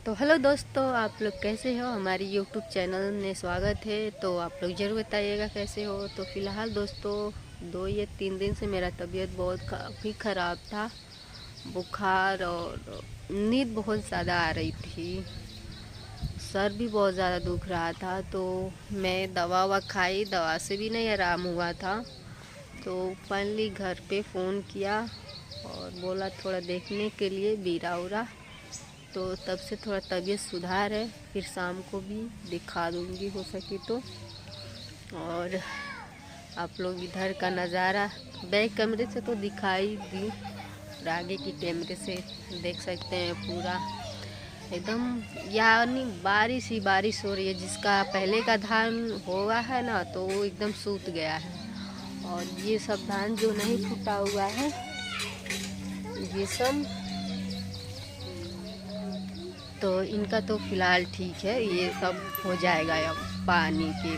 तो हेलो दोस्तों, आप लोग कैसे हो। हमारी यूट्यूब चैनल में स्वागत है। तो आप लोग ज़रूर बताइएगा कैसे हो। तो फ़िलहाल दोस्तों 2 या 3 दिन से मेरा तबीयत बहुत काफ़ी ख़राब था। बुखार और नींद बहुत ज़्यादा आ रही थी, सर भी बहुत ज़्यादा दुख रहा था। तो मैं दवा खाई, दवा से भी नहीं आराम हुआ था। तो फाइनली घर पे फ़ोन किया और बोला थोड़ा देखने के लिए बीरा उरा। तो तब से थोड़ा तबीयत सुधार है। फिर शाम को भी दिखा दूंगी हो सके तो। और आप लोग इधर का नज़ारा बैक कैमरे से तो दिखाई दी, और आगे की कैमरे से देख सकते हैं पूरा एकदम, यानी बारिश ही बारिश हो रही है। जिसका पहले का धान हुआ है ना, तो वो एकदम सूख गया है। और ये सब धान जो नहीं फूटा हुआ है, ये सब तो इनका तो फिलहाल ठीक है, ये सब हो जाएगा अब पानी के।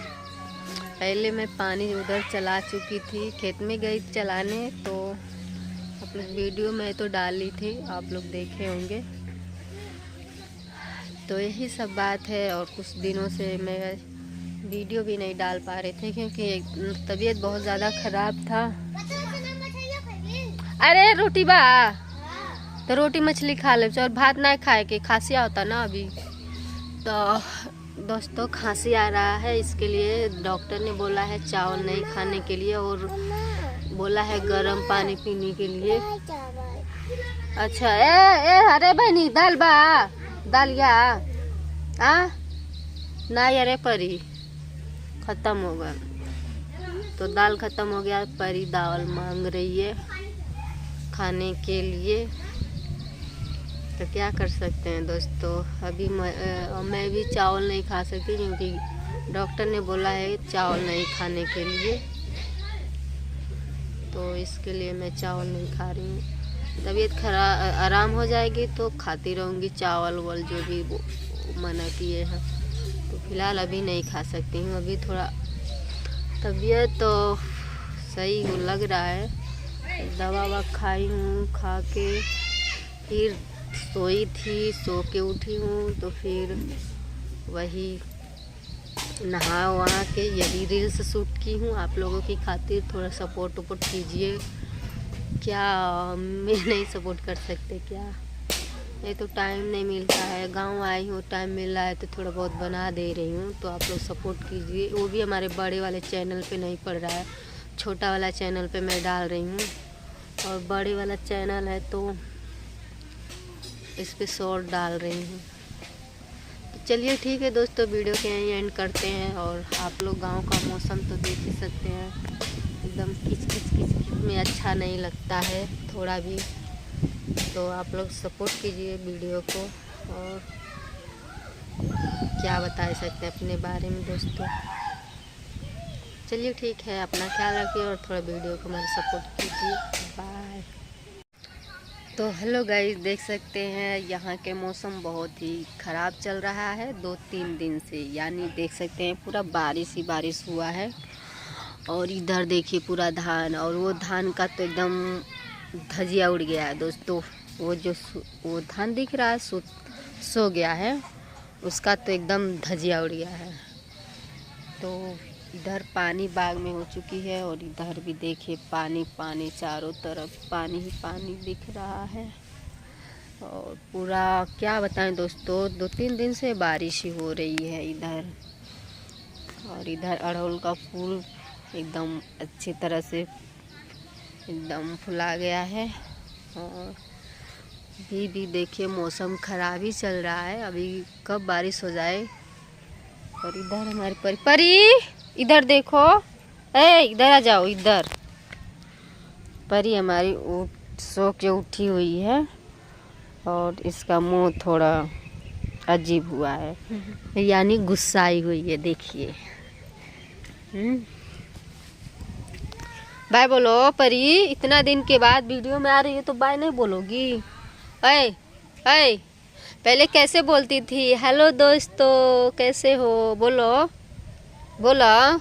पहले मैं पानी उधर चला चुकी थी, खेत में गई चलाने, तो आप लोग वीडियो में तो डाली थी, आप लोग देखे होंगे। तो यही सब बात है। और कुछ दिनों से मैं वीडियो भी नहीं डाल पा रहे थे क्योंकि तबीयत बहुत ज़्यादा ख़राब था। अरे रोटी बा, तो रोटी मछली खा ले, और भात ना खाए के खांसी होता ना अभी। तो दोस्तों खांसी आ रहा है, इसके लिए डॉक्टर ने बोला है चावल नहीं खाने के लिए, और बोला है गर्म पानी पीने के लिए। अच्छा ए अरे बहनी दाल बा, दाल या ना यारे परी ख़त्म हो गया। तो दाल ख़त्म हो गया, परी दाल मांग रही है खाने के लिए। तो क्या कर सकते हैं दोस्तों, अभी मैं भी चावल नहीं खा सकती क्योंकि डॉक्टर ने बोला है चावल नहीं खाने के लिए। तो इसके लिए मैं चावल नहीं खा रही हूँ। तबीयत खराब आराम हो जाएगी तो खाती रहूँगी चावल वाल जो भी मना किए हैं। तो फिलहाल अभी नहीं खा सकती हूँ। अभी थोड़ा तबीयत तो सही लग रहा है। दवा खाई हूँ, खा के फिर सोई थी, सो के उठी हूँ। तो फिर वही नहा वहा के यही रील्स शूट की हूँ आप लोगों की खातिर। थोड़ा सपोर्ट वपोर्ट कीजिए। क्या मैं नहीं सपोर्ट कर सकते क्या? ये तो टाइम नहीं मिलता है, गांव आई हूँ, टाइम मिल रहा है तो थोड़ा बहुत बना दे रही हूँ। तो आप लोग सपोर्ट कीजिए। वो भी हमारे बड़े वाले चैनल पे नहीं पड़ रहा है, छोटा वाला चैनल पे मैं डाल रही हूँ। और बड़े वाला चैनल है तो इस पे शॉर्ट डाल रही हूँ। तो चलिए ठीक है दोस्तों, वीडियो के यहीं एंड करते हैं। और आप लोग गांव का मौसम तो देख ही सकते हैं, एकदम किच किच में अच्छा नहीं लगता है थोड़ा भी। तो आप लोग सपोर्ट कीजिए वीडियो को। और क्या बता सकते हैं अपने बारे में दोस्तों। चलिए ठीक है, अपना ख्याल रखिए और थोड़ा वीडियो को मेरा सपोर्ट कीजिए। बाय। तो हेलो गाइस, देख सकते हैं यहाँ के मौसम बहुत ही ख़राब चल रहा है 2-3 दिन से। यानी देख सकते हैं पूरा बारिश ही बारिश हुआ है। और इधर देखिए पूरा धान, और वो धान का तो एकदम धजिया उड़ गया है दोस्तों। वो धान दिख रहा है सो गया है, उसका तो एकदम धजिया उड़ गया है। तो इधर पानी बाग में हो चुकी है, और इधर भी देखिए पानी पानी, चारों तरफ पानी ही पानी दिख रहा है। और पूरा क्या बताएं दोस्तों, 2-3 दिन से बारिश ही हो रही है इधर। और इधर अड़हुल का फूल एकदम अच्छी तरह से एकदम फुला गया है। और भी देखिए मौसम ख़राब ही चल रहा है, अभी कब बारिश हो जाए। और इधर हमारी परी इधर देखो, इधर आ जाओ इधर। परी हमारी सो के उठी हुई है, और इसका मुंह थोड़ा अजीब हुआ है, यानी गुस्साई हुई है। देखिए बाय बोलो परी, इतना दिन के बाद वीडियो में आ रही है तो बाय नहीं बोलोगी? ऐ पहले कैसे बोलती थी? हेलो दोस्तों कैसे हो, बोलो बोला।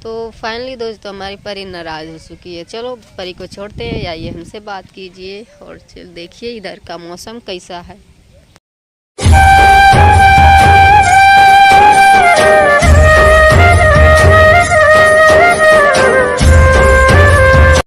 तो फाइनली दोस्तों हमारी परी नाराज़ हो चुकी है। चलो परी को छोड़ते हैं, आइए हमसे बात कीजिए। और चल देखिए इधर का मौसम कैसा है।